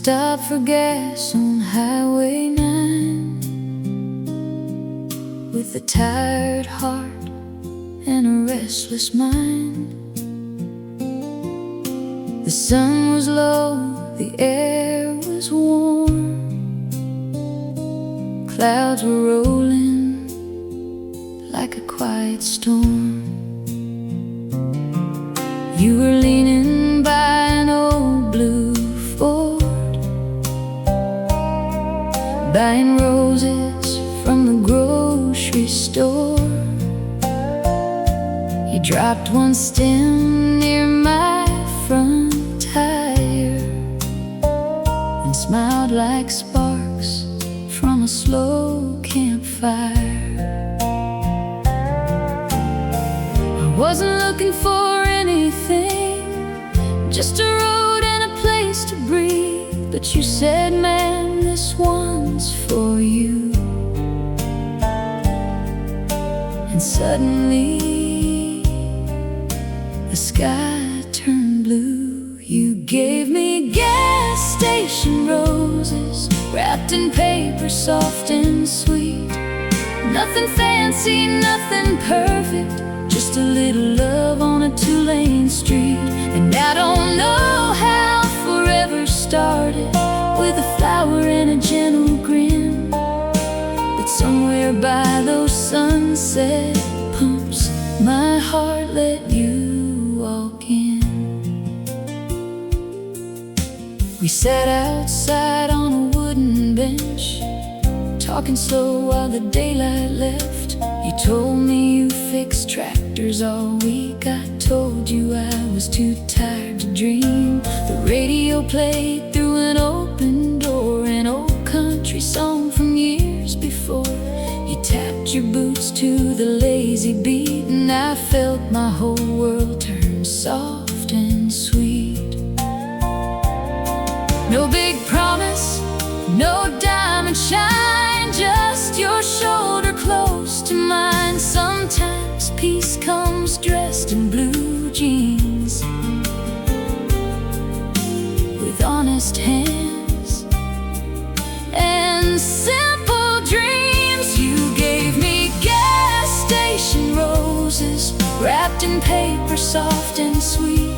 stopped for gas on Highway 9 with a tired heart and a restless mind. The sun was low, the air was warm, clouds were rolling like a quiet storm. You were leaning by an old blue Ford, buying roses from the grocery store. You dropped one stem near my front tire and smiled like sparks from a slow campfire. I wasn't looking for anything, just a road and a place to breathe. But you said, man, this one's for you. And suddenly the sky turned blue. You gave me gas station roses wrapped in paper, soft and sweet. Nothing fancy, nothing perfect, just a little love on a two-lane street. And I don't know how forever started, with a flower and a gentle grin, but somewhere by those sunset pumps, my heart let you walk in. We sat outside on a wooden bench, talking slow while the daylight left. You told me you fixed tractors all week. I told you I was too tired to dream. The radio played through an open door, an old country song from years before. You tapped your boots to the lazy beat, and I felt my whole world turn soft and sweet. No big promise, no diamond shine, just your shoulder close to mine. Sometimes peace comes dressed in blue jeans, with honest hands and simple dreams. You gave me gas station roses wrapped in paper, soft and sweet.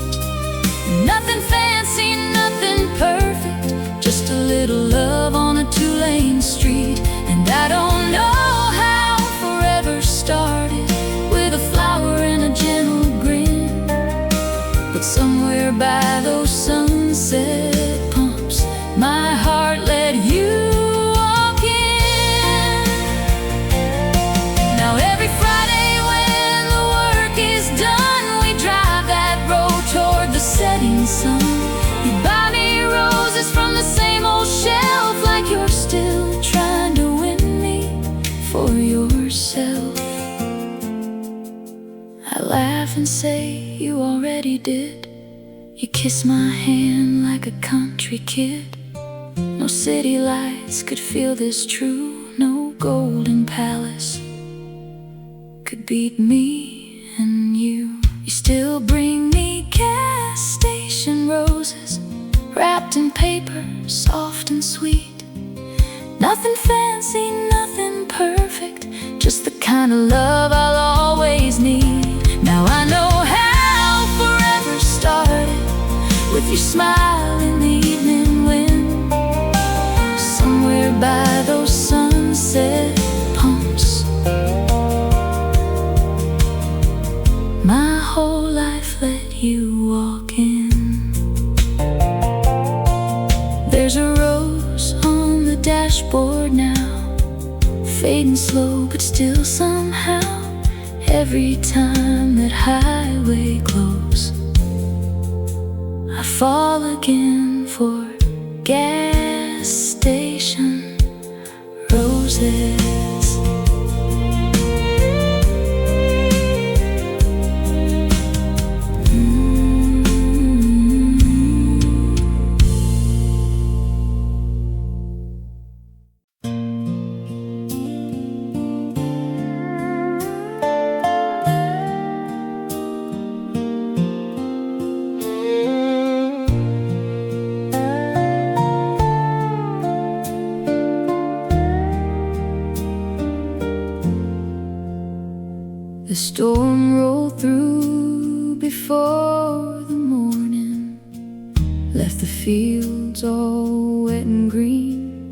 Nothing fancy, nothing perfect, just a little love on a two-lane street. And I don't know how forever started, with a flower and a gentle grin, but somewhere by those sunset pumps, my heart let you walk in. Now every Friday when the work is done, we drive that road toward the setting sun. You buy me roses from the same old shelf, like you're still trying to win me for yourself. I laugh and say you already did. You kiss my hand like a country kid. No city lights could feel this true, no golden palace could beat me and you. You still bring me gas station roses wrapped in paper, soft and sweet. Nothing fancy, nothing perfect, just the kind of love I'll always need. Now I know how forever started, with your smile in the evening wind, somewhere by those sunset pumps. My whole life let you walk in. There's a rose on the dashboard now, fading slow but still somehow. Every time that highway glows, I fall again for gas station roses. storm rolled through before the morning left the fields all wet and green.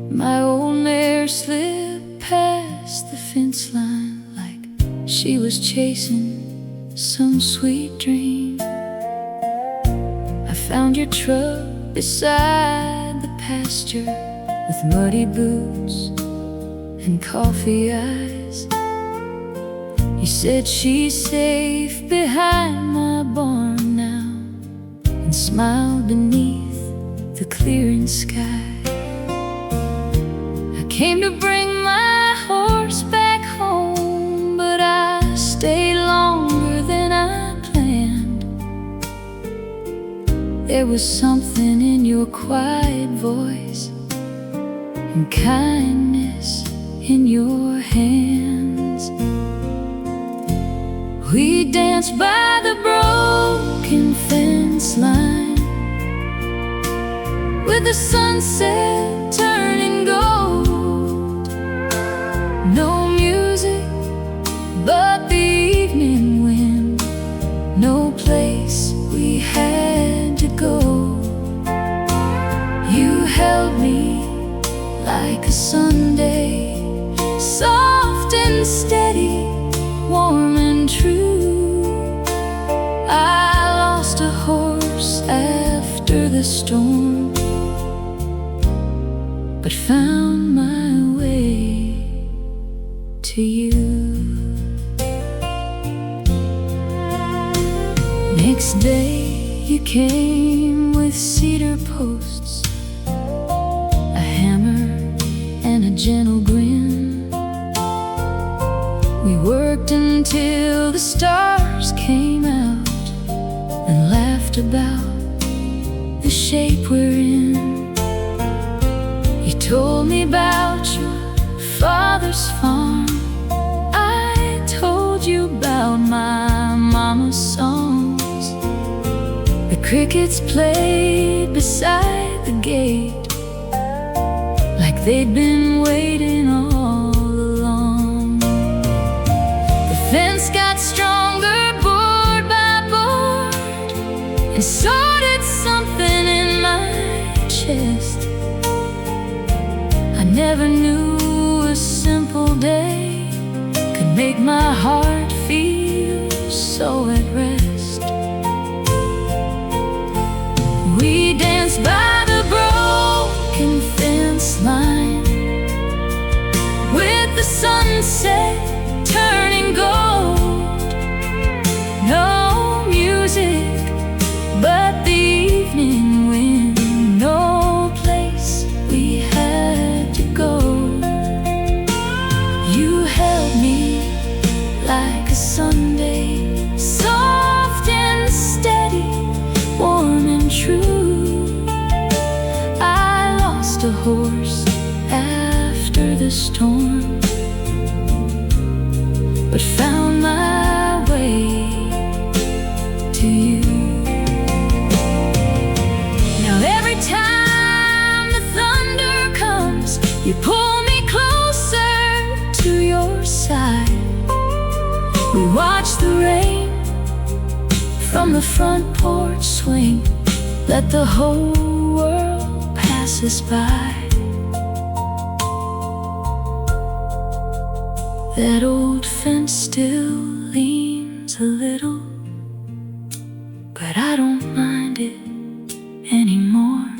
My old mare slipped past the fence line like she was chasing some sweet dream. I found your truck beside the pasture with muddy boots and coffee eyes. You said she's safe behind my barn now, and smiled beneath the clearing sky. I came to bring my horse back home, but I stayed longer than I planned. There was something in your quiet voice and kindness in your hands. We danced by the broken fence line with the sunset turning gold. No music but the evening wind, no place we had to go. You held me like a Sunday, soft and steady, warm and true. I lost a horse after the storm, but found my way to you. Next day you came with cedar posts, a hammer and a gentle grin. We worked until the stars came out and laughed about the shape we're in. You told me about your father's farm, I told you about my mama's songs. The crickets played beside the gate like they'd been waiting all along. The fence got stronger board by board, and so did something in my chest. I never knew a simple day could make my heart feel so at rest. We danced by the broken fence line with the sunset turning gold. No music but the evening wind, no place we had to go. You held me like a Sunday, soft and steady, warm and true. I lost a horse after the storm, but found my way to you. Now every time the thunder comes, you pull me closer to your side. We watch the rain from the front porch swing, let the whole world pass us by. That old fence still leans a little, but I don't mind it anymore.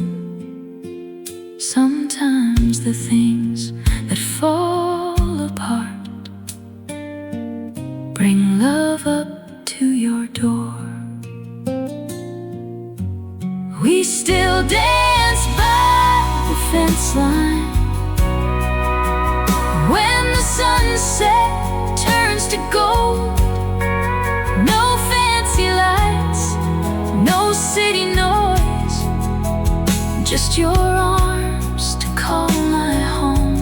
Sometimes the things that fall apart bring love up to your door. We still dance by the fence line when the sunset turns to gold. No fancy lights, no city noise, just your arms to call my home.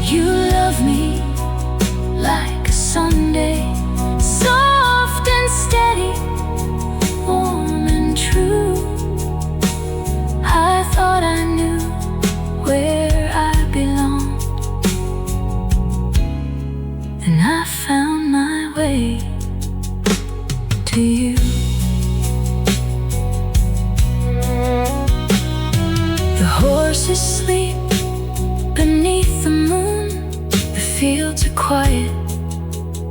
You love me like a Sunday, soft and steady, warm and true. I thought I knew where I belonged, horses sleep beneath the moon. The fields are quiet,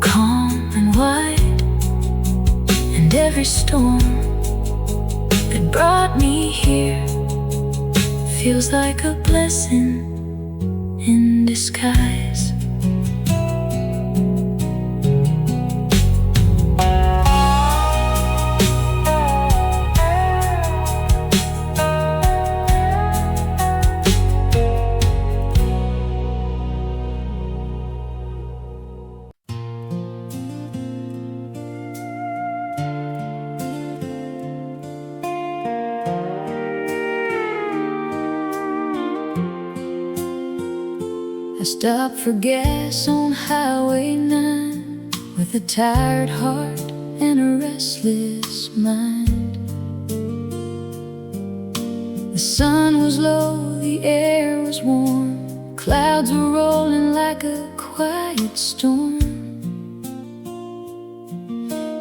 calm and wide, and every storm that brought me here feels like a blessing in disguise. I stopped for gas on Highway 9 with a tired heart and a restless mind. The sun was low, the air was warm, clouds were rolling like a quiet storm.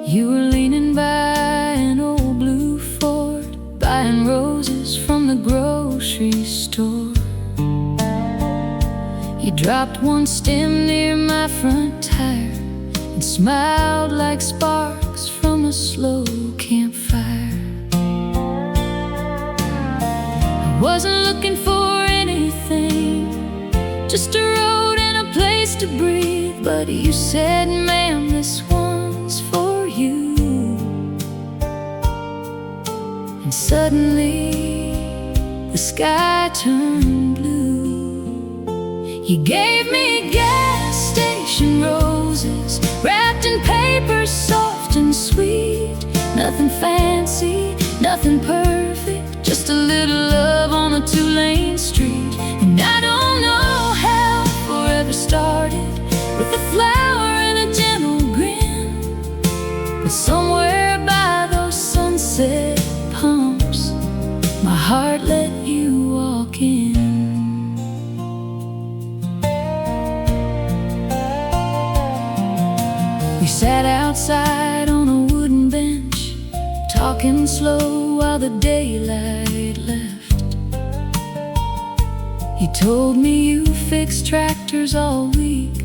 You were leaning by an old blue Ford, buying roses from the grocery store. You dropped one stem near my front tire and smiled like sparks from a slow campfire. I wasn't looking for anything, just a road and a place to breathe. But you said, ma'am, this one's for you. And suddenly the sky turned blue. You gave me gas station roses wrapped in paper, soft and sweet. Nothing fancy, nothing perfect, just a little love on a two-lane street. And I don't know how forever started, with a flower and a gentle grin. But somewhere by those sunset pumps, my heart let you walk in. We sat outside on a wooden bench, talking slow while the daylight left. You told me you fixed tractors all week.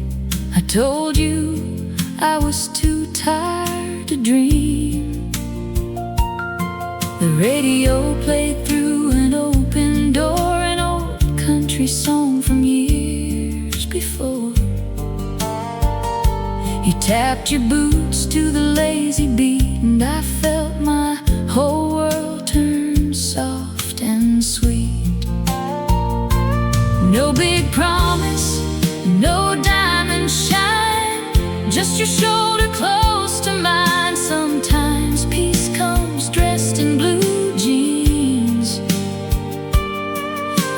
I told you I was too tired to dream. The radio played through an open door, an old country song from years before. You tapped your boots to the lazy beat, and I felt my whole world turn soft and sweet. No big promise, no diamond shine, just your shoulder close to mine. Sometimes peace comes dressed in blue jeans,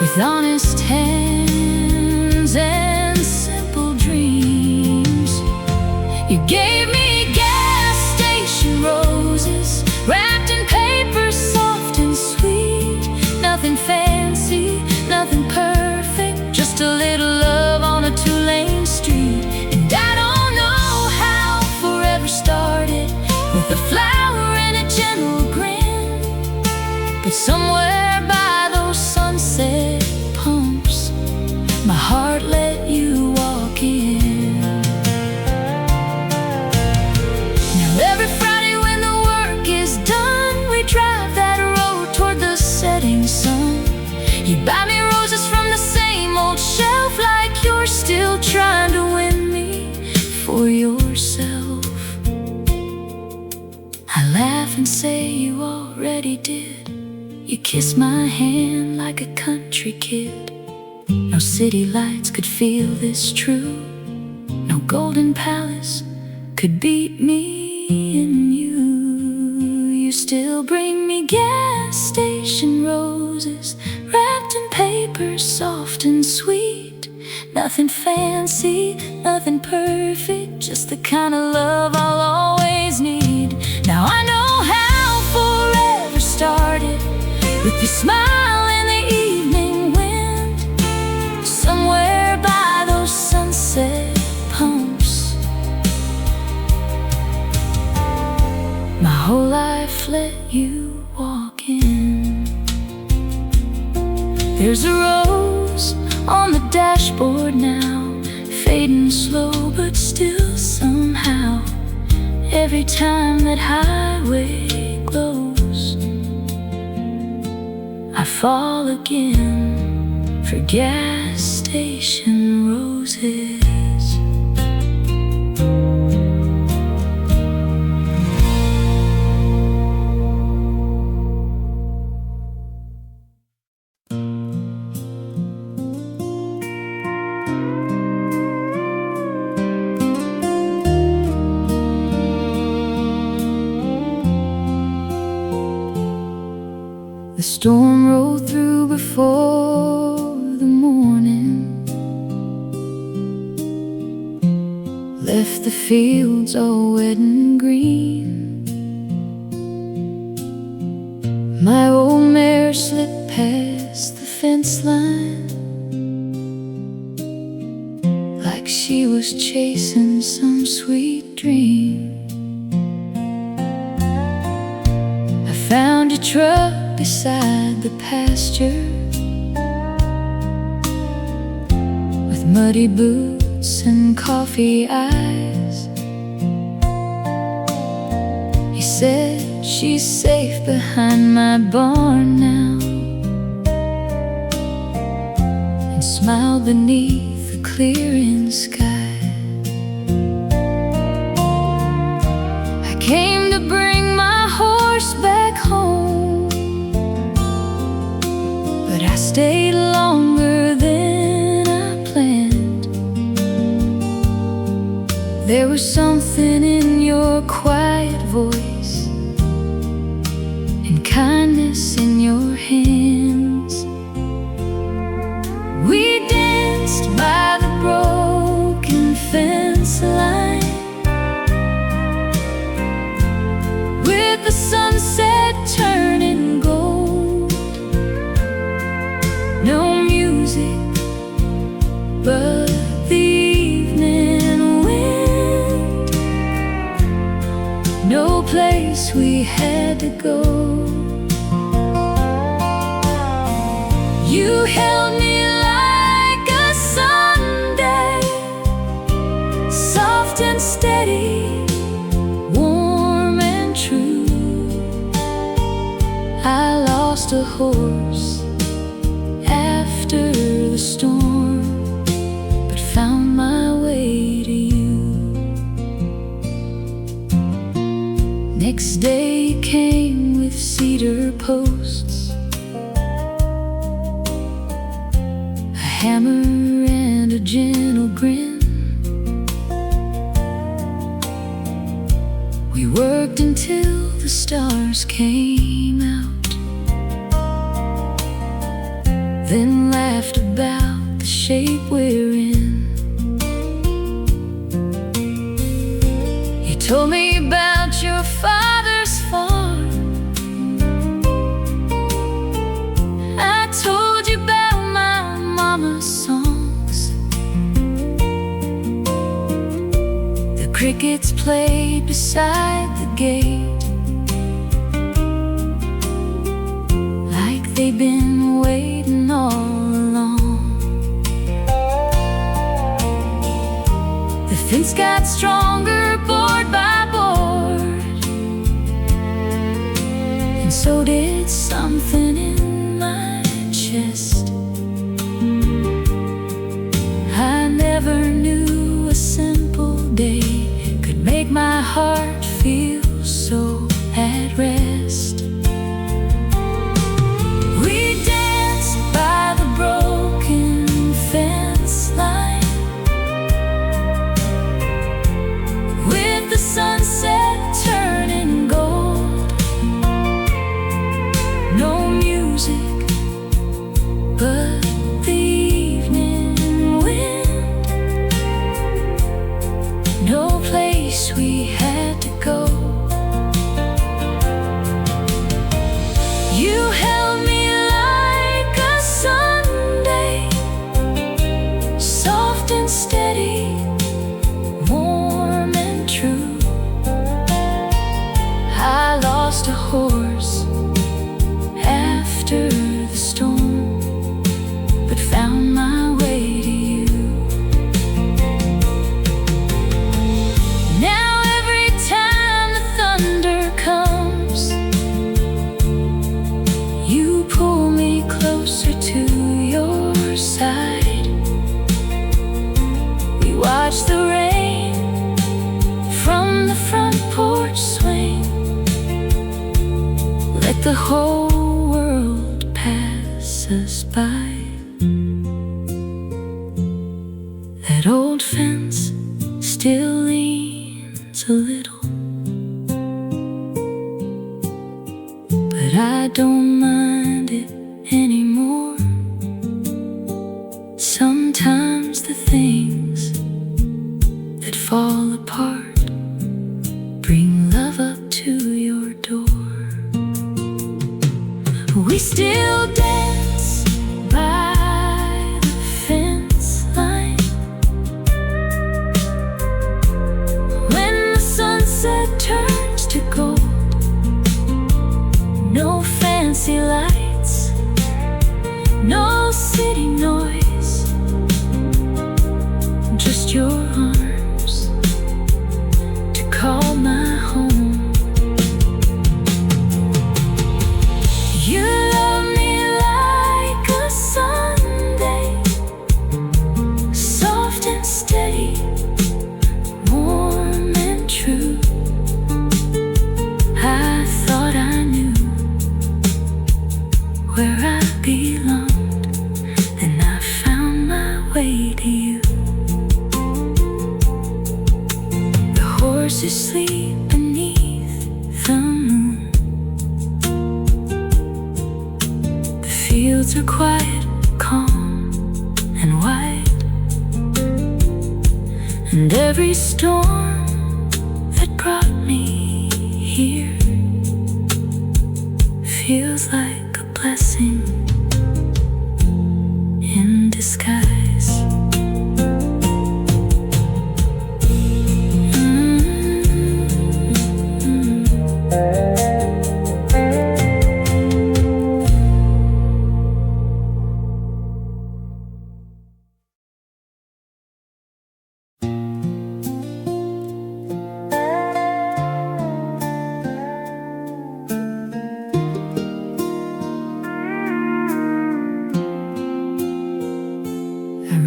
with honest hands and simple dreams. You gave me gas station roses wrapped in paper, soft and sweet. Nothing fancy, nothing perfect, just a little love on a two-lane street. And I don't know how forever started, with a flower and a gentle grin. But somewhere by those sunset pumps, my heart let you walk in. Every Friday when the work is done, we drive that road toward the setting sun. You buy me roses from the same old shelf, like you're still trying to win me for yourself. I laugh and say you already did. You kiss my hand like a country kid. No city lights could feel this true. No golden palace could beat me in you. You still bring me gas station roses wrapped in paper, soft and sweet. Nothing fancy, nothing perfect, just the kind of love I'll always need. Now I know how forever started, with your smile in the evening wind. Somewhere by those sunset pumps, my whole life let you walk in. There's a rose on the dashboard now, fading slow but still somehow. Every time that highway glows, I fall again for gas station roses. The storm rolled through before the morning, left the fields all wet and green. My old mare slipped past the fence line like she was chasing some sweet dream. I found your truck beside the pasture, with muddy boots and coffee eyes. He said she's safe behind my barn now, and smiled beneath the clearing sky. I came to bring my horse back home, but I stayed longer than I planned. There was something in your quiet voice and kindness in your hands. We danced by the broken fence line, with the sunset turning gold. No music but the evening wind, no place we had to go. You held me like a Sunday, soft and steady, warm and true. I lost a horse after the storm, but found my way to you. Next day came with cedar posts, a hammer and a gentle grin. We worked until the stars came out, then laughed about the shape we're in. You told me about your father's farm, I told you about my mama's songs. The crickets played beside the gate, like they'd been waiting all along. The fence got stronger board by board, and so did something in my chest. I never knew a simple day could make my heart feel so at rest. We danced by the broken fence line, closer to your side. We watch the rain from the front porch swing. Let the whole world pass us by. That old fence still leans a little, but I don't mind it anymore. Sometimes the things that fall apart bring love up to your door. We still dance by the fence line when the sunset turns to gold. No fancy lights, no city noise, just your arms to call my home. You love me like a Sunday, soft and steady, warm and true. I thought I knew where I belonged, and I found my way to you. The horses sleep beneath the moon. The fields are quiet, calm, and wide. And every storm that brought me here feels like a blessing in disguise.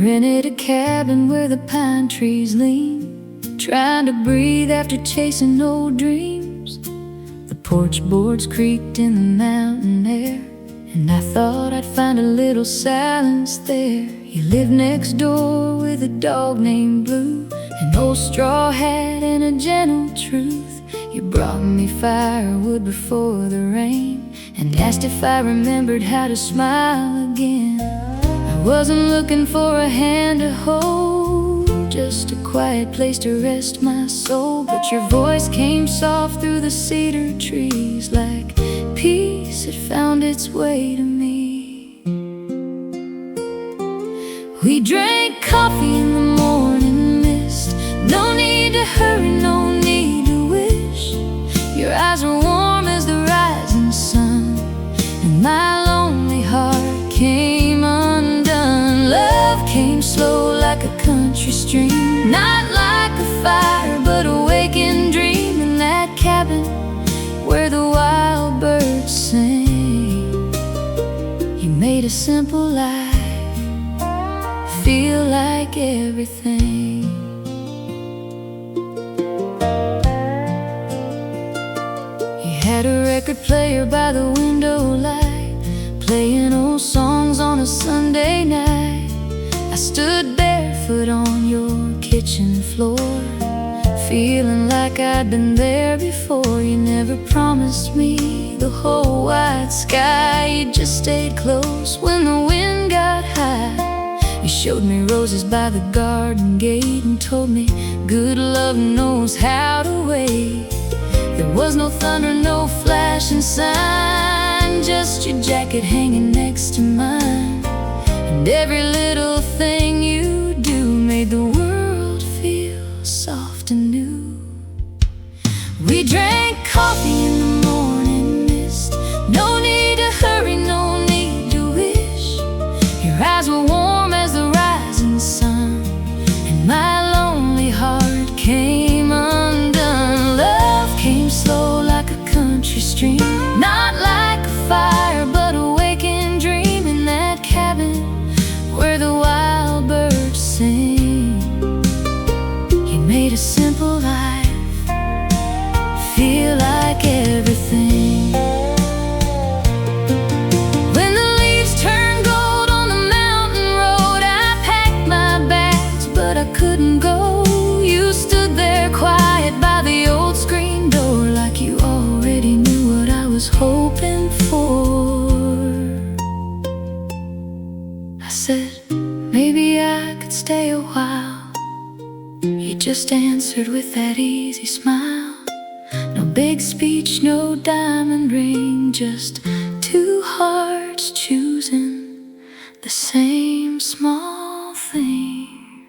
Rented a cabin where the pine trees lean, trying to breathe after chasing old dreams. The porch boards creaked in the mountain air, and I thought I'd find a little silence there. You live next door with a dog named Blue, an old straw hat and a gentle truth. You brought me firewood before the rain, and asked if I remembered how to smile again. Wasn't looking for a hand to hold, just a quiet place to rest my soul. But your voice came soft through the cedar trees, like peace had found its way to me. We drank coffee in the morning mist. No need to hurry, no need to wish. Your eyes were warm as the rising sun, and my lonely heart came undone. Love came slow like a country stream, not like a fire but a waking dream. In that cabin where the wild birds sing, you made a simple life feel like everything. You had a record player by the window light, playing old songs on a Sunday night. I stood barefoot on your kitchen floor, feeling like I'd been there before. You never promised me the whole wide sky, you just stayed close when the wind got high. You showed me roses by the garden gate and told me good love knows how to wait. There was no thunder, no flashing sign, just your jacket hanging next to mine. And every little thing you do made the world feel soft and new. We drank coffee in the morning mist. No need to hurry, no need to wish. Your eyes were warm as the rising sun, and my lonely heart came undone. Love came slow like a country stream, not like a fire but a waking dream. In said, maybe I could stay a while. He just answered with that easy smile. No big speech, no diamond ring, just two hearts choosing the same small thing.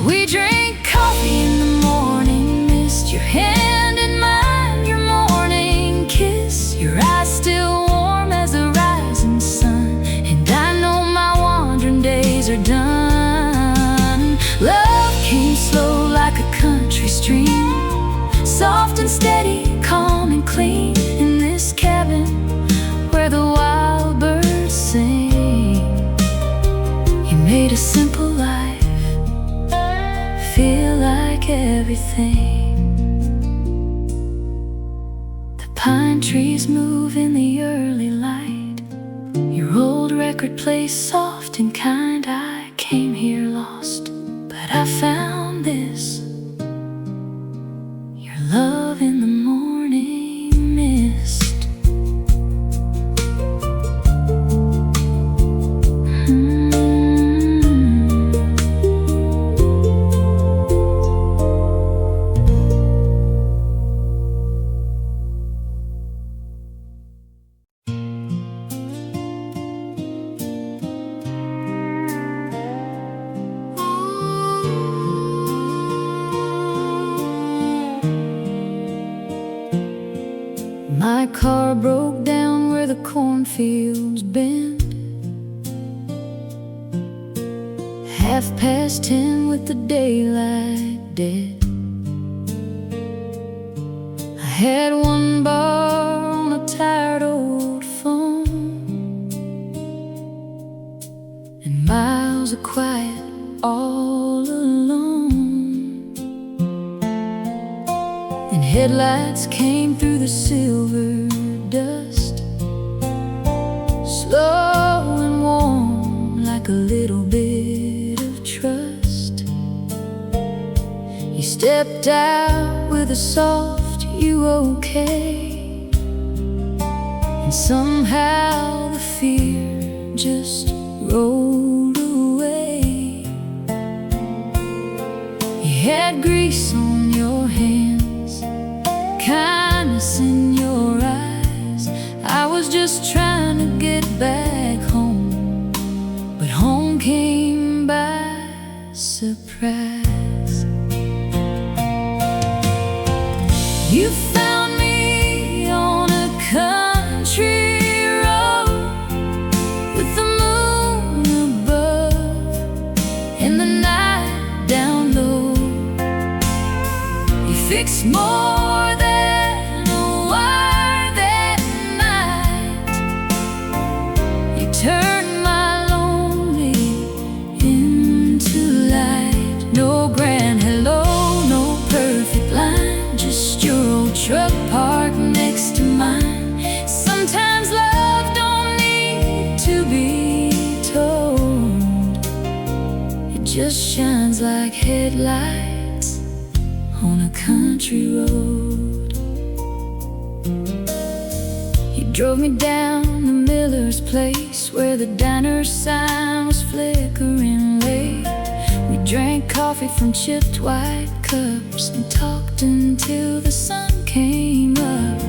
We drank coffee in the morning mist, your hand in mine, your morning kiss, your eyes still warm as the rising sun, and I know my wandering days are done. Love came slow like a country stream, soft and steady, calm and clean, in this cabin where the wild birds sing. You made a simple life feel like everything. The pine trees move in the early light, your old record plays soft and kind. I came here lost, but I found this, your love in the morning mist. My car broke down where the cornfields bend, 10:30 with the daylight dead. I had one bar on a tired old phone, and miles of quiet all alone. And headlights came through the silver dust, slow and warm like a little bit of trust. You stepped out with a soft, you okay? And somehow the fear just rolled away. You had grease on your hands, kindness in your eyes. I was just trying to get back home, but home came by surprise. You found me on a country road with the moon above and the night down low. You fixed more than a wire that night. You turned my lonely into light. No grand hello, no perfect line, just your old truck parked next to mine. Sometimes love don't need to be told, it just shines like headlights on a country road. You drove me down the miller's place where the diner sign was flickering late. We drank coffee from chipped white cups and talked until the sun came up.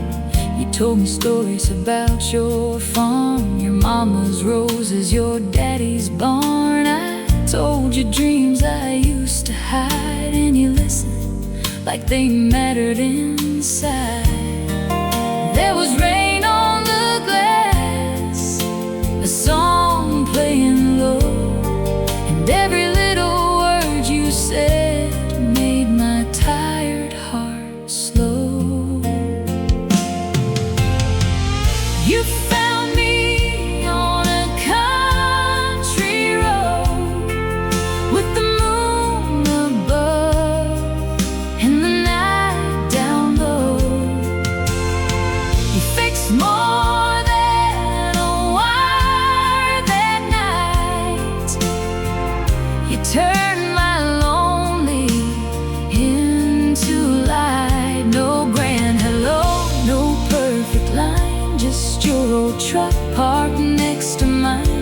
You told me stories about your farm, your mama's roses, your daddy's barn. I told you dreams I used to hide, and you listened like they mattered inside. There was rain on the glass, a song playing low, and every little word you said made my tired heart slow. You found me on a country road with the moon above and the night down low. You fixed more than a wire that night. You turned my lonely into light. No grand hello, no perfect line, just your old truck parked next to mine.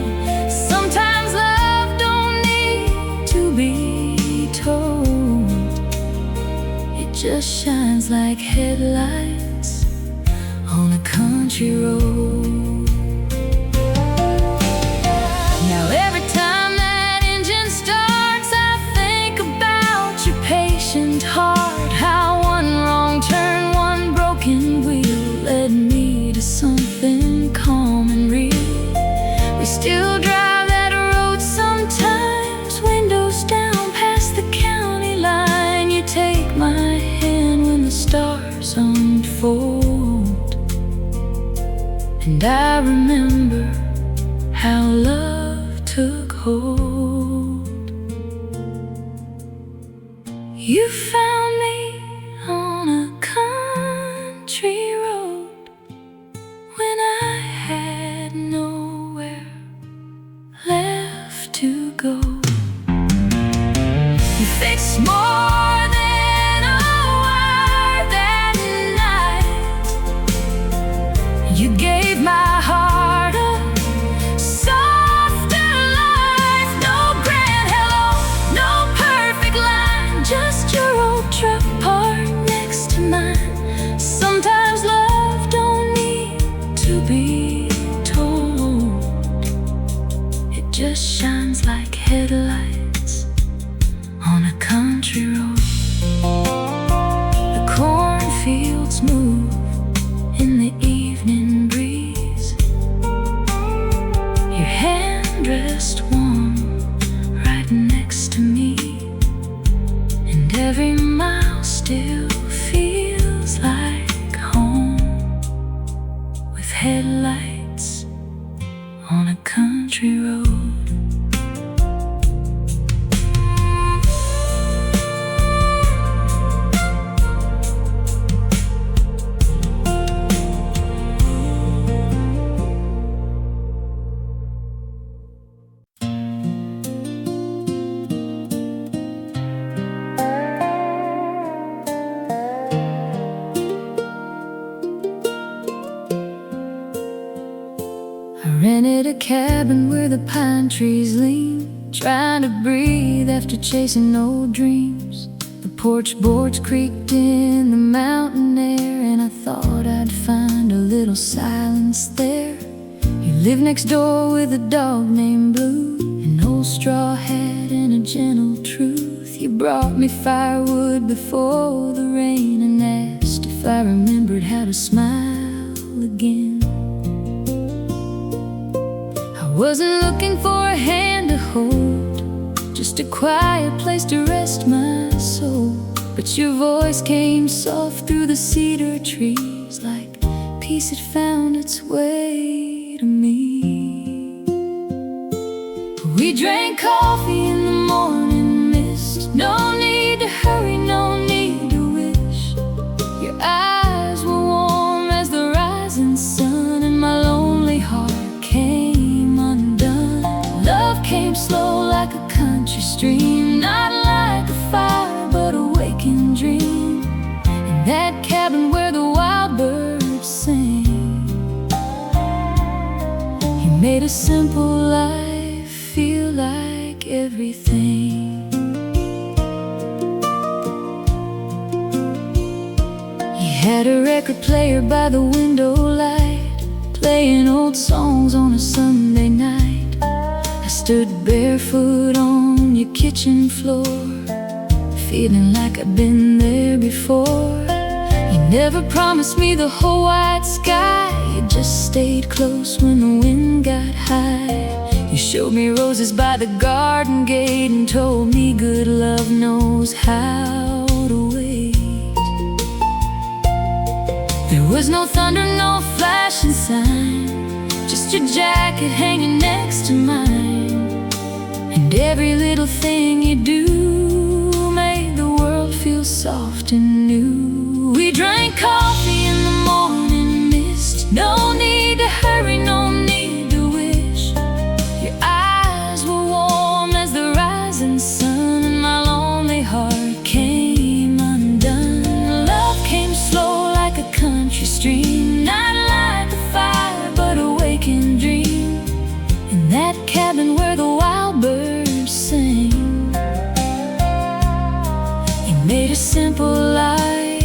just shines like headlights on a country road. Now every time that engine starts, I think about your patient heart, how one wrong turn, one broken wheel led me to something calm and real. We still drive that road sometimes, windows down past the county line. You take my hand when the stars unfold, and I remember how love took hold. You found me on a country road when I had nowhere left to go. You fixed more than a wire that night. You gave my heart a softer life. No grand hello, no perfect line, just your old truck parked next to mine. Sometimes love don't need to be told, it just shines like headlights on a country road. The cornfields move in the evening breeze. Your hand rests warm right next to me, and every mile still feels like home, with headlights on a country road. I rented a cabin where the pine trees lean, trying to breathe after chasing old dreams. The porch boards creaked in the mountain air, and I thought I'd find a little silence there. You live next door with a dog named Blue, an old straw hat and a gentle truth. You brought me firewood before the rain and asked if I remembered how to smile again. Wasn't looking for a hand to hold, just a quiet place to rest my soul. But your voice came soft through the cedar trees, like peace had found its way to me. We drank coffee in the morning mist, no need to hurry, no need to wish. Your eyes were warm as the rising sun, and my lonely heart came undone. Love came slow like a country stream, not like a fire but a waking dream. In that cabin where the wild birds sing, you made a simple life feel like everything. You had a record player by the window light, playing old songs on a Sunday night. I stood barefoot on your kitchen floor, feeling like I'd been there before. You never promised me the whole wide sky, you just stayed close when the wind got high. You showed me roses by the garden gate and told me good love knows how to wait. There was no thunder, no flashing sign, just your jacket hanging next to mine. And every little thing you do made the world feel soft and new. We drank coffee in the morning mist, no need to hurry, no need to wish. Your eyes were warm as the rising sun, and my lonely heart came undone. Love came slow like a country stream, not like a fire but a waking dream. In that cabin where the wild birds sing, you made a simple life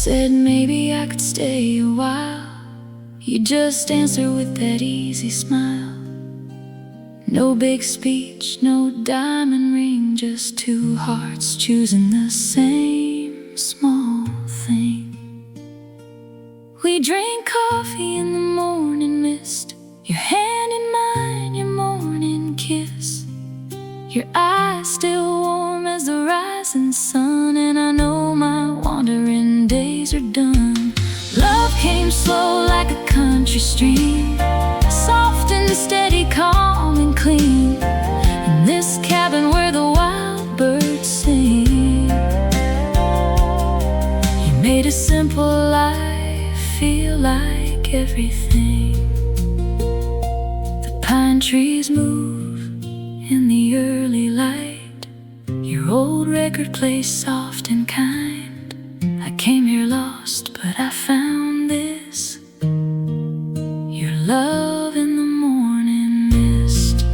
said maybe I could stay a while. You just answer with that easy smile. No big speech, no diamond ring, just two hearts choosing the same small thing. We drank coffee in the morning mist, your hand in mine, your morning kiss, your eyes still warm as the rising sun, and I know my wandering days are done. Love came slow like a country stream, soft and steady, calm and clean, in this cabin where the wild birds sing. You made a simple life feel like everything. The pine trees move in the early light, your old record plays soft and kind. I came here lost, but I found this, your love in the morning mist.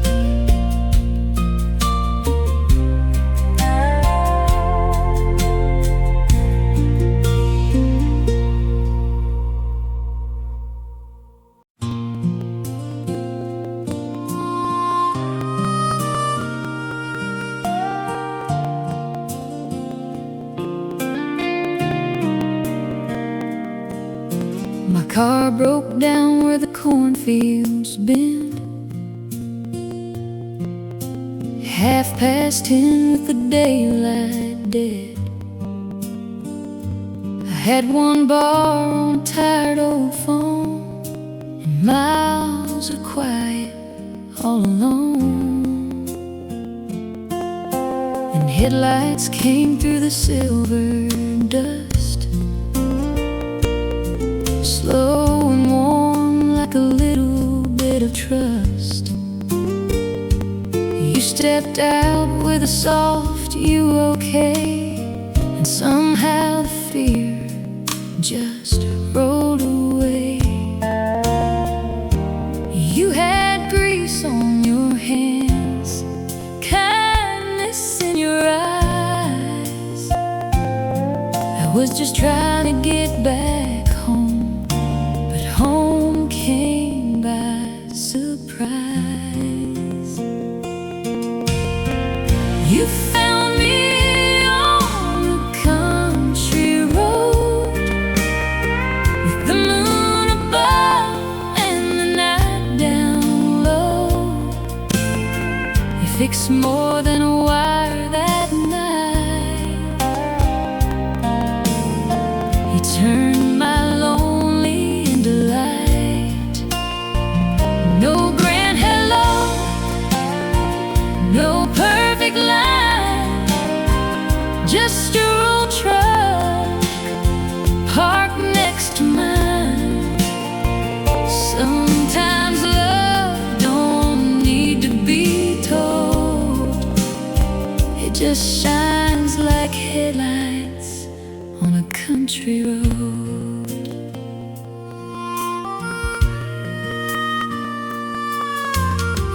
My car broke down where the cornfields bend, 10:30 with the daylight dead. I had one bar on a tired old phone, and miles of quiet all alone. And headlights came through the silver dust, slow and warm like a little bit of trust. You stepped out with a soft, "You okay?" And somehow the fear just rolled away. You had grease on your hands, kindness in your eyes. I was just trying to get back home, but home came by surprise. You found me on a country road, with the moon above and the night down low. You fixed more than a wire that night. You turned my lonely into light. No grand hello, no perfect line, just your old truck parked next to mine. Sometimes love don't need to be told, it just shines like headlights on a country road.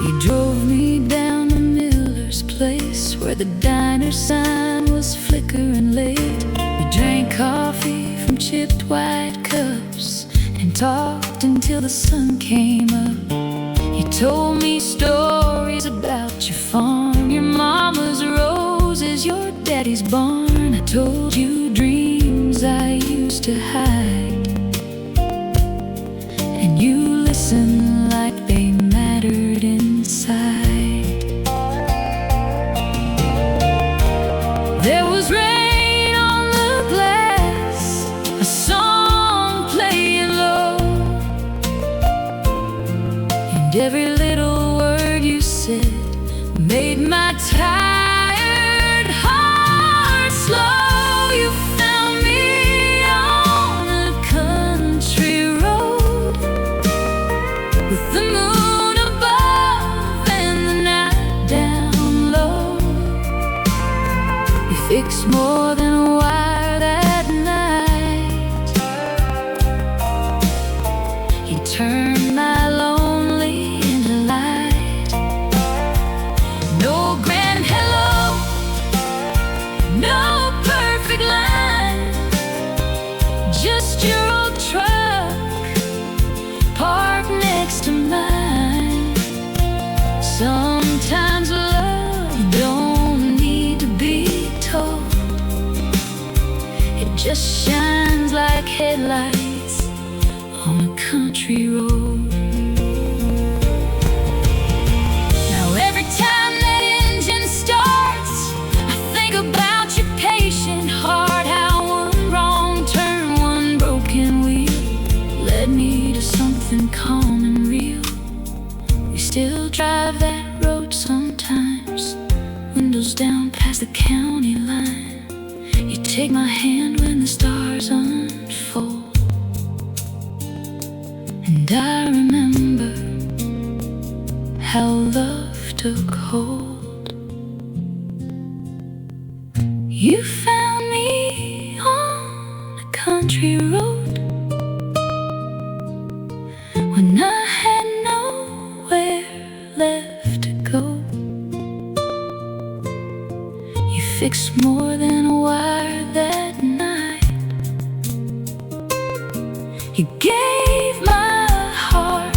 You drove me down to Miller's place, where the diner sign was flickering late. We drank coffee from chipped white cups and talked until the sun came up. You told me stories about your farm, your mama's roses, your daddy's barn. I told you dreams I used to hide, and you listened like they mattered inside. There was rain on the glass, a song playing low, and every little word you said made my tired heart slow. You found me on a country road, with the moon above and the night down low. You fixed more than a wire that night. You turned my lonely into light. No shines like headlights on a country road. Now every time that engine starts, I think about your patient heart, how one wrong turn, one broken wheel led me to something calm and real. We still drive that road sometimes, windows down past the county line. You take my hand when the stars unfold, and I remember how love took hold. You found me on a country road when I had nowhere left to go. You fixed more than a wire that night. You gave my heart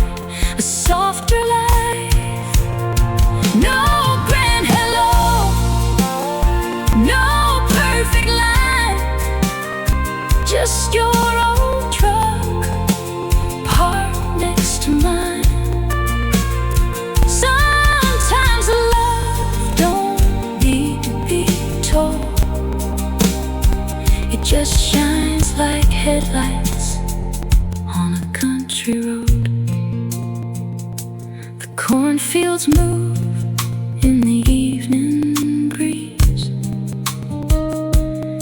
a softer life. No grand hello, no perfect line, just your old truck parked next to mine. Sometimes love don't need to be told, it just shines like headlights on a country road. The cornfields move in the evening breeze.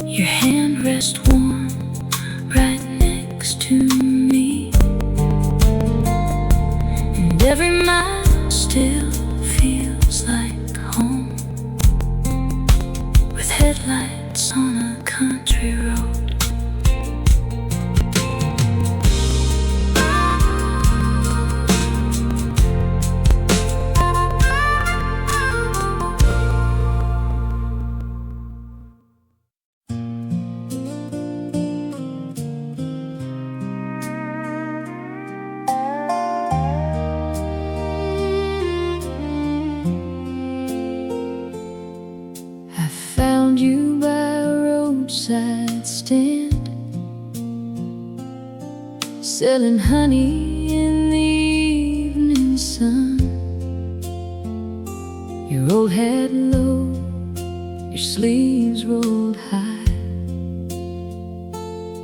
Your hand rests warm right next to me, and every mile still feels like home, with headlights on a country road. I found you by a roadside stand, selling honey in the evening sun. Your old hat low, your sleeves rolled high.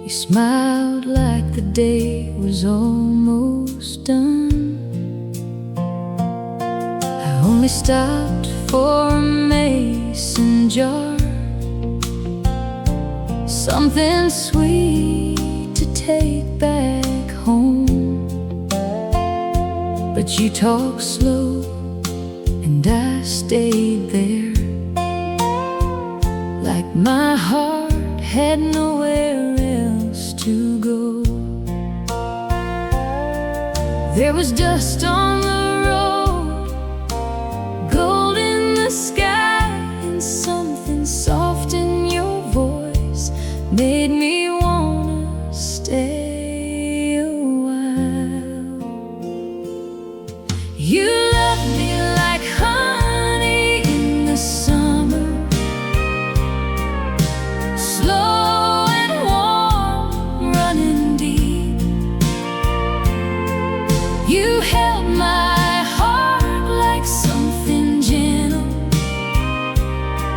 You smiled like the day was almost done. I only stopped for a mason jar, something sweet to take back home. But you talk slow and I stayed there, like my heart had nowhere else to go. There was dust on the road, gold in the sky, and something soft in your voice made me wanna stay a while. You loved me like honey in the summer, slow and warm, running deep. You held my heart like something gentle,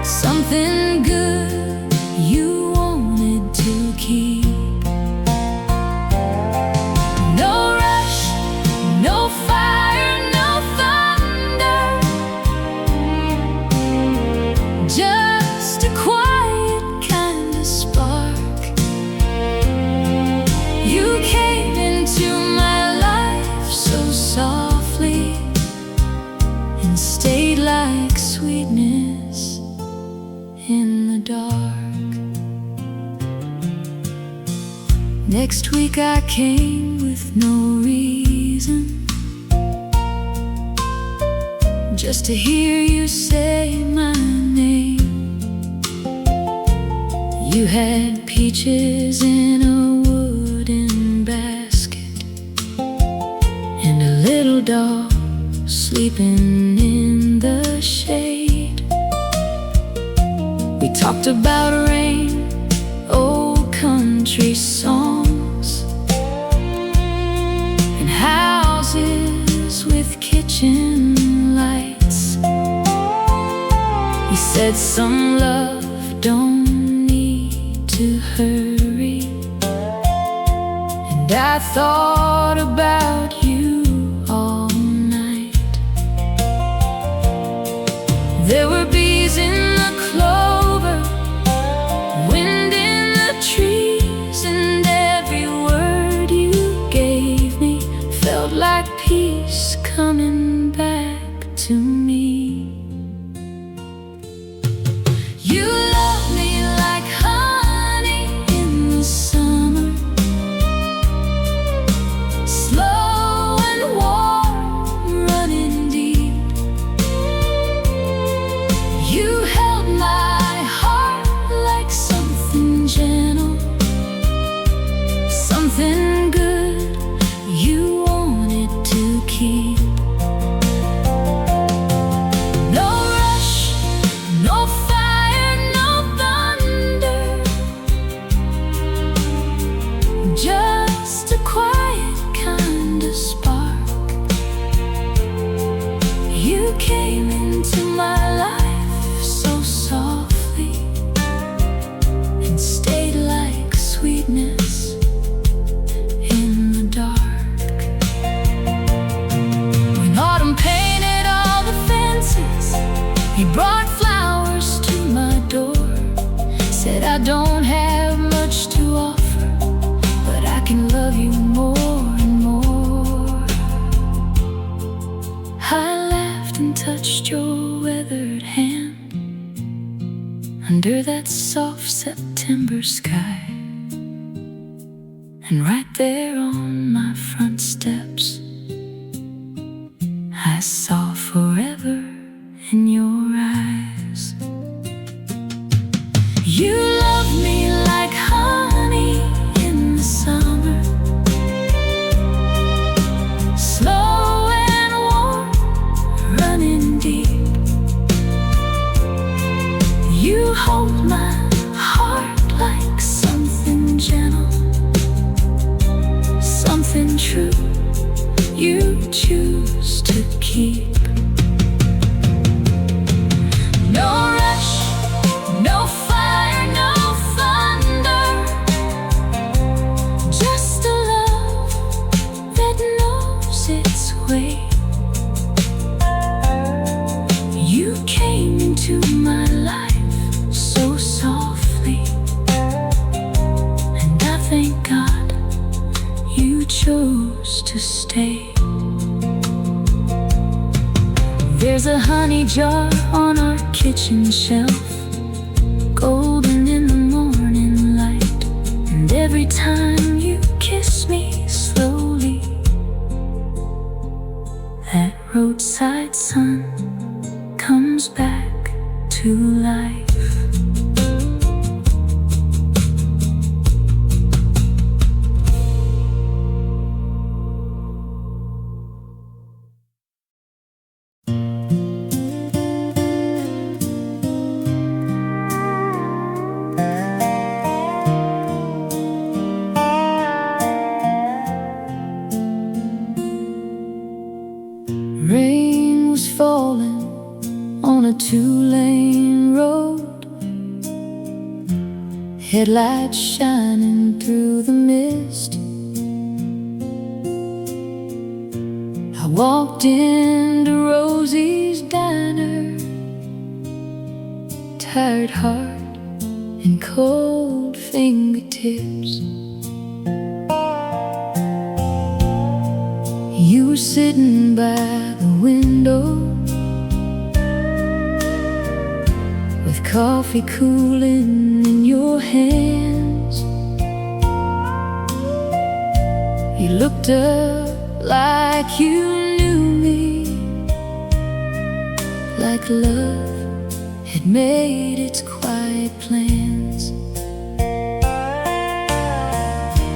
something good you wanted to keep. No rush, no fire, no thunder, just a quiet kind of spark. You came into my life so softly and stayed like sweetness in the dark. Next week I came with no reason, just to hear you say my name. You had peaches in a wooden basket, and a little dog sleeping in the shade. We talked about rain, old country songs, said some love don't need to hurry, and I thought about you all night. There were bees in the clover, wind in the trees, and every word you gave me felt like peace coming back to me. You love me like honey in the summer, slow and warm, running deep. You held my heart like something gentle, something good you wanted to keep. No rush, no fire, no thunder, just a quiet kind of spark. You came into my life so softly and stayed like sweetness in the dark. When autumn painted all the fences, he brought flowers to my door. Said I don't have much to offer, but I can love you more and more. I laughed and touched your weathered hand under that soft September sky, and right there on my front steps I saw forever in your eyes. You love me like honey in the summer, slow and warm, running deep. You hold my heart like something gentle, something true you choose to keep. No rush, no fire, no thunder, just a love that knows its way. You came into my life so softly, and I thank God you chose to stay. There's a honey jar on our kitchen shelf, golden in the morning light, and every time you kiss me slowly, that roadside sun comes back to life. Rain was falling on a two-lane road, headlights shining through the mist. I walked into Rosie's diner, tired heart and cold fingertips. You were sitting by the window with coffee cooling in your hands. You looked up like you knew me, like love had made its quiet plans.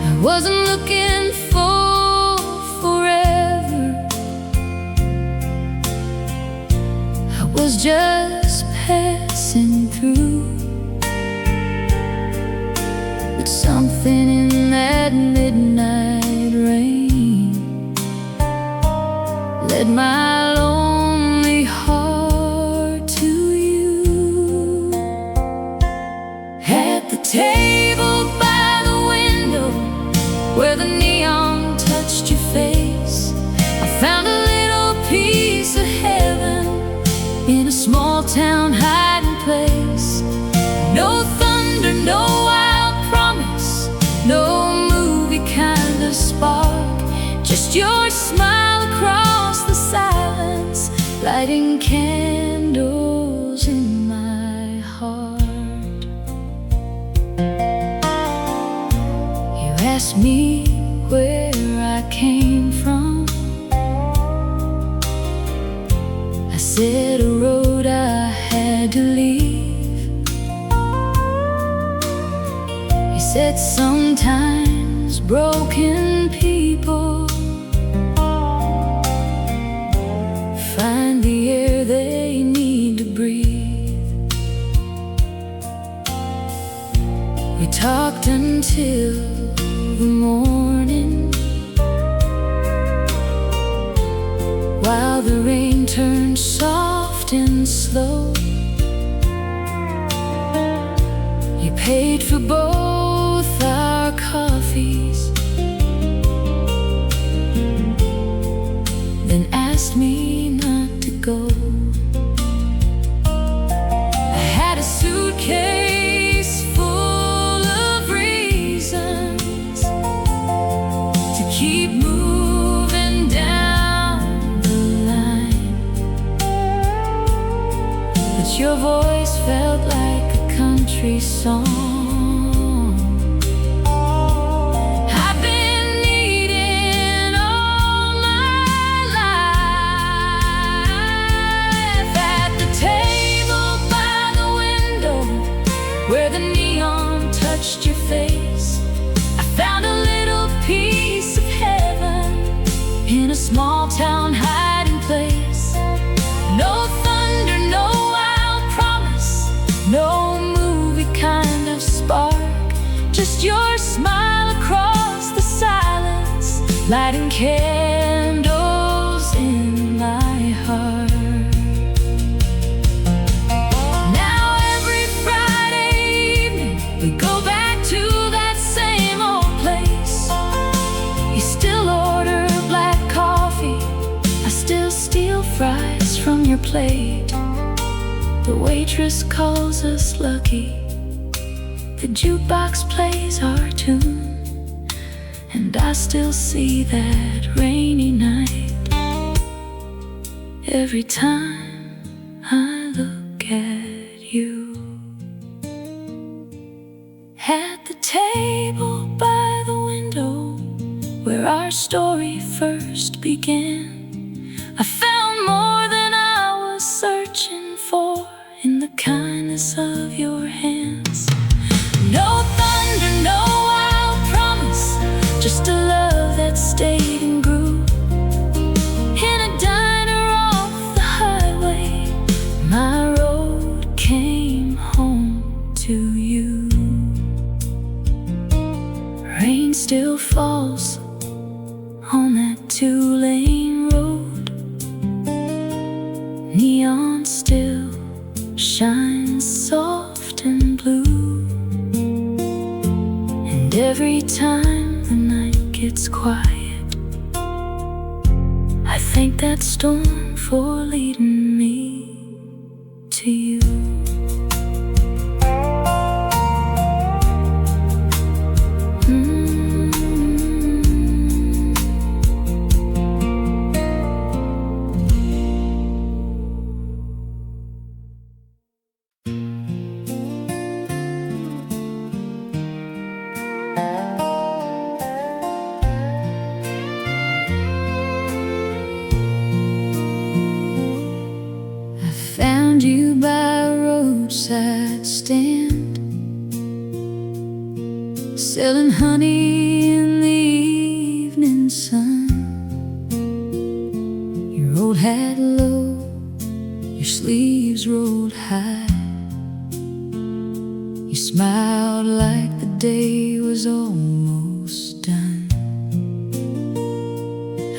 I wasn't looking for forever, I was just passing through. But something in that midnight rain led my lonely heart to you. a spark, just your smile across the silence, lighting candles in my heart. You asked me where I came from. I said a road I had to leave. You said sometimes broken people find the air they need to breathe. We talked until the morning, while the rain turned soft and slow. You paid for both our coffees, then asked me not to go. I had a suitcase full of reasons to keep moving down the line, but your voice felt like a country song. I've been needing all my life. At the table by the window where the neon touched your face, I found a little piece of heaven in a small town hiding place. No thunder, no wild promise, no movie kind of spark, just your smile across the silence, lighting candles in my heart. Now every Friday evening we go back to that same old place. You still order black coffee, I still steal fries from your plate. The waitress calls us lucky, the jukebox plays our tune, and I still see that rainy night every time I look at you. At the table by the window where our story first began, I found more than I was searching for in the kindness of your hands. No thunder, no wild promise, just a love that stayed and grew. In a diner off the highway, my road came home to you. Rain still falls on that two-lane road, neon still shines soft and blue, and every time the night gets quiet, I thank that storm for leading me to you. Found you by a roadside stand, selling honey in the evening sun. Your old hat low, your sleeves rolled high. You smiled like the day was almost done.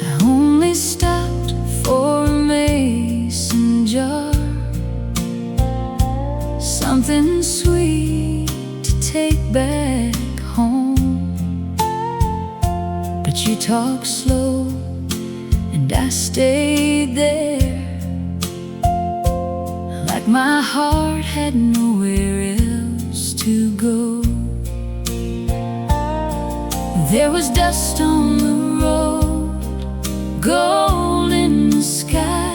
I only stopped for a mason jar, something sweet to take back home. But you talked slow and I stayed there, like my heart had nowhere else to go. There was dust on the road, gold in the sky,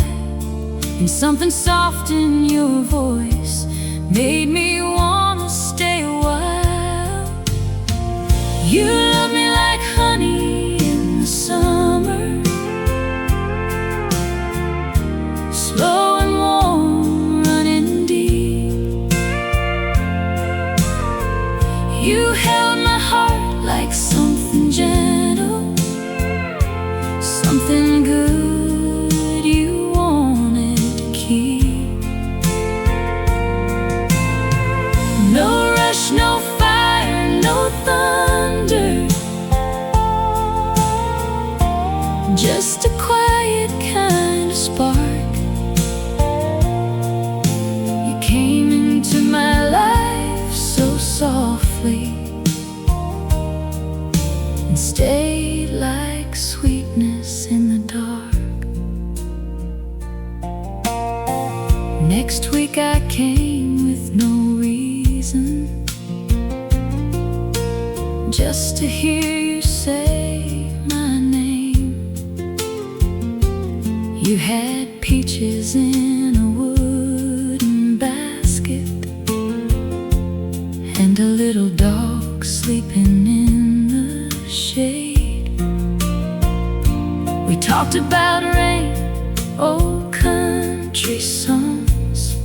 and something soft in your voice made me wanna stay a while. You love me like honey in the summer, slow and warm, running deep. You held my heart like something gentle, something good you wanted to keep. No rush, no fire, no thunder, just a quiet kind of spark. You came into my life so softly and stayed like sweetness in the dark. Next week I came with no reason, just to hear you say my name. You had peaches in a wooden basket and a little dog sleeping in the shade. We talked about rain, old country songs,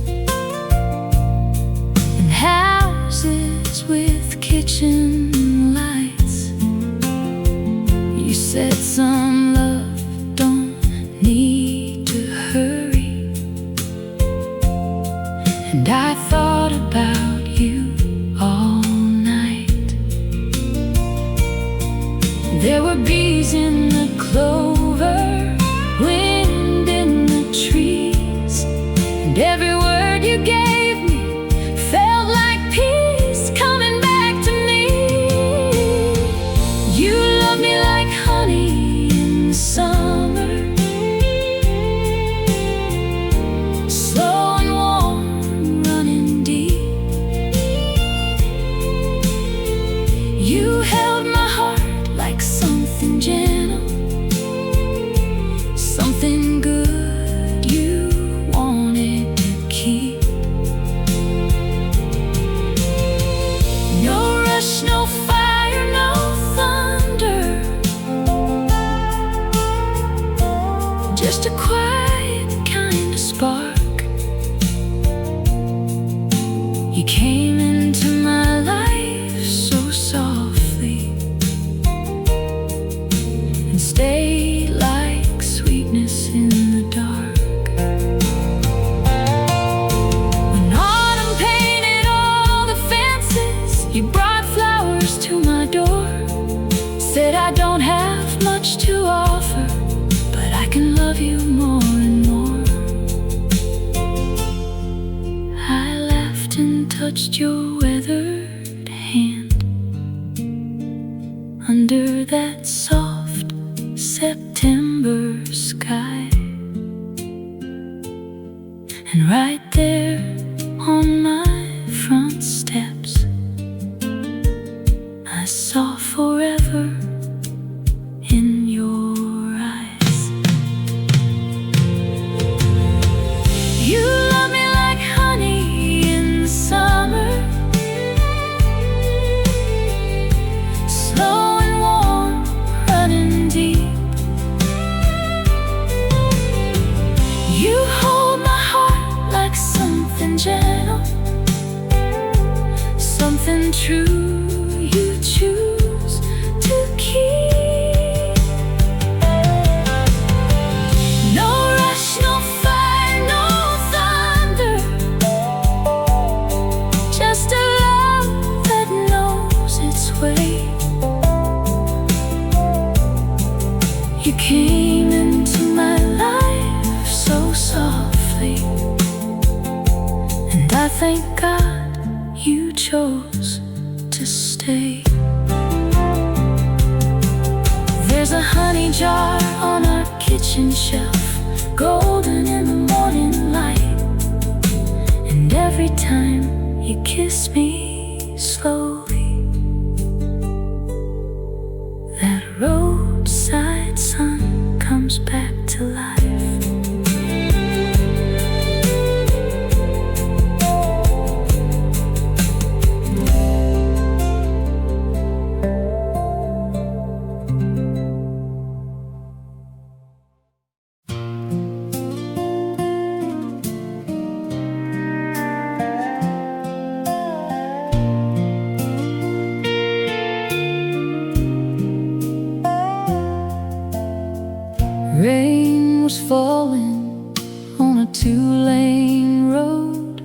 and houses with kitchen lights. You said some love don't need to hurry, and I thought about you all night. There were bees in the clover, wind in the trees, and every word you gave me felt like peace coming back to me. You love me like honey in the summer, slow and warm, running deep. You held my heart like something gentle, something good you wanted to keep. No rush, no fire, no thunder, just a quiet kind of spark. You came into my life so softly and stayed like sweetness in the dark. When autumn painted all the fences, you brought flowers to my door. Said I don't have much to offer, but I can love you more and more. I laughed and touched your weathered hand under that soft September sky. And right there on my front steps, I saw forever in your eyes. You love me like honey in the summer, slow and warm, running deep. You hold my heart like something gentle, something true you choose to keep. No rush, no fire, no thunder, just a love that knows its way. You came into my life so softly, and I thank God you chose to stay. There's a honey jar on our kitchen shelf, golden in the morning light, and every time you kiss me slowly, Rain was falling on a two-lane road,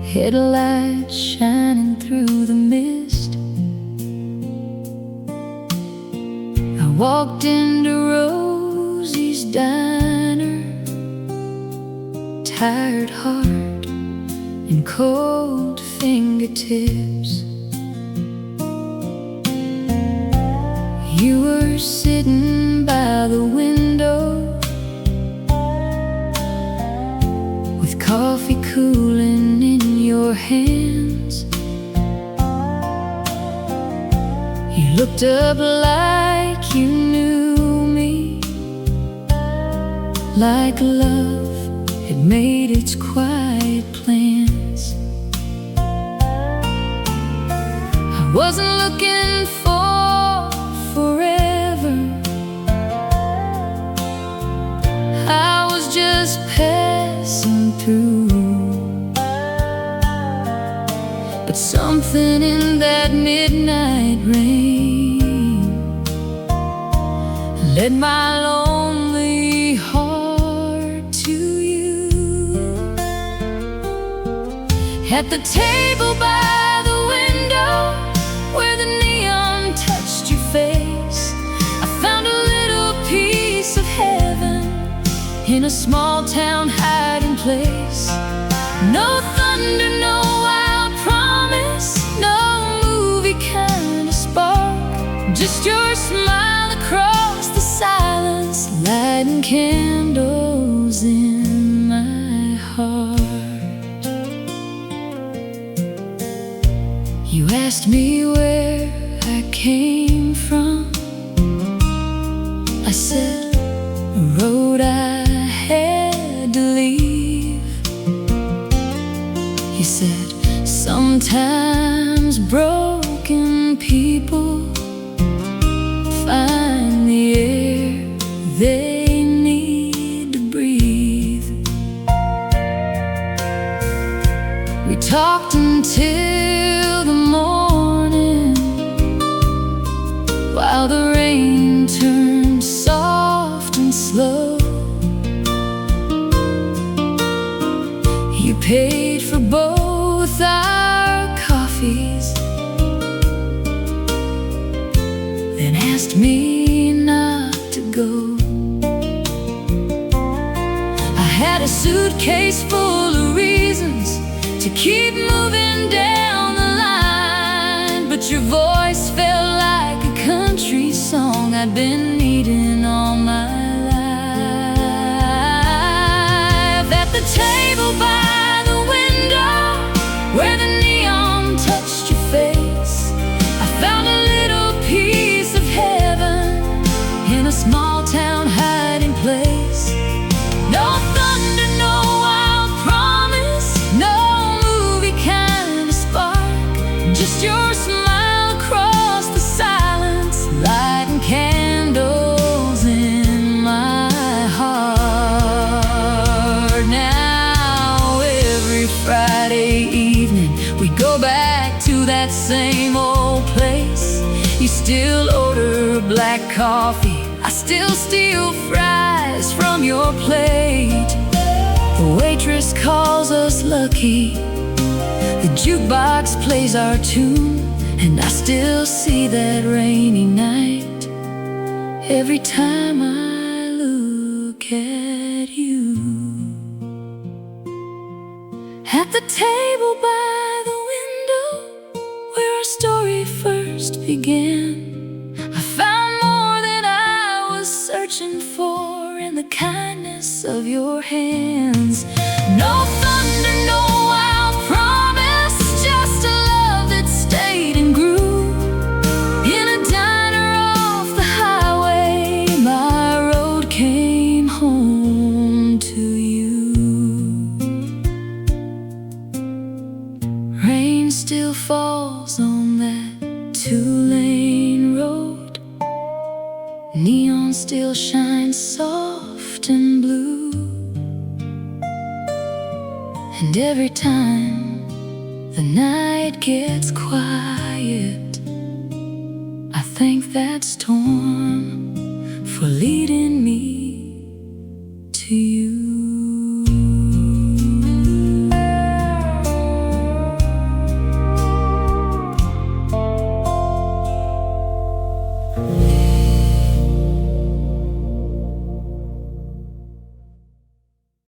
headlights shining through the mist. I walked into Rosie's diner, tired heart and cold fingertips. You were sitting by the window with coffee cooling in your hands. You looked up like you knew me, like love had made its quiet plans. I wasn't looking for forever, I was just passing through. But something in that midnight rain led my lonely heart to you. At the table by the window where the neon touched your face, I found a little piece of heaven in a small town hiding place. No thunder, no wild promise, no movie kind of spark, just your smile across the silence, lighting candles in my heart. You asked me where I came from. I said a road I had to leave. You said sometimes broken people find the air they need to breathe. We talked until the morning while the rain turned soft and slow. You paid for both our coffees, then asked me not to go. I had a suitcase full of reasons to keep moving down the line, but your voice felt like a country song I'd been needing all my life. At the table by the window where the neon touched your face, I found a little piece of heaven in a small town hiding place. No thunder, no wild promise, no movie kind of spark, just your smile across the silence, lighting candles in my heart. Now every Friday evening we go back to that same old place. You still order black coffee, I still steal fries from your plate. The waitress calls us lucky, the jukebox plays our tune, and I still see that rainy night every time I look at you. At the table by the window where our story first began, I found more than I was searching for in the kindness of your hands. No thunder, no wild promise, just a love that stayed and grew. In a diner off the highway, my road came home to you. Rain still falls on that two-lane road, neon still shines soft and blue. And every time the night gets quiet, I thank that storm for leading to you.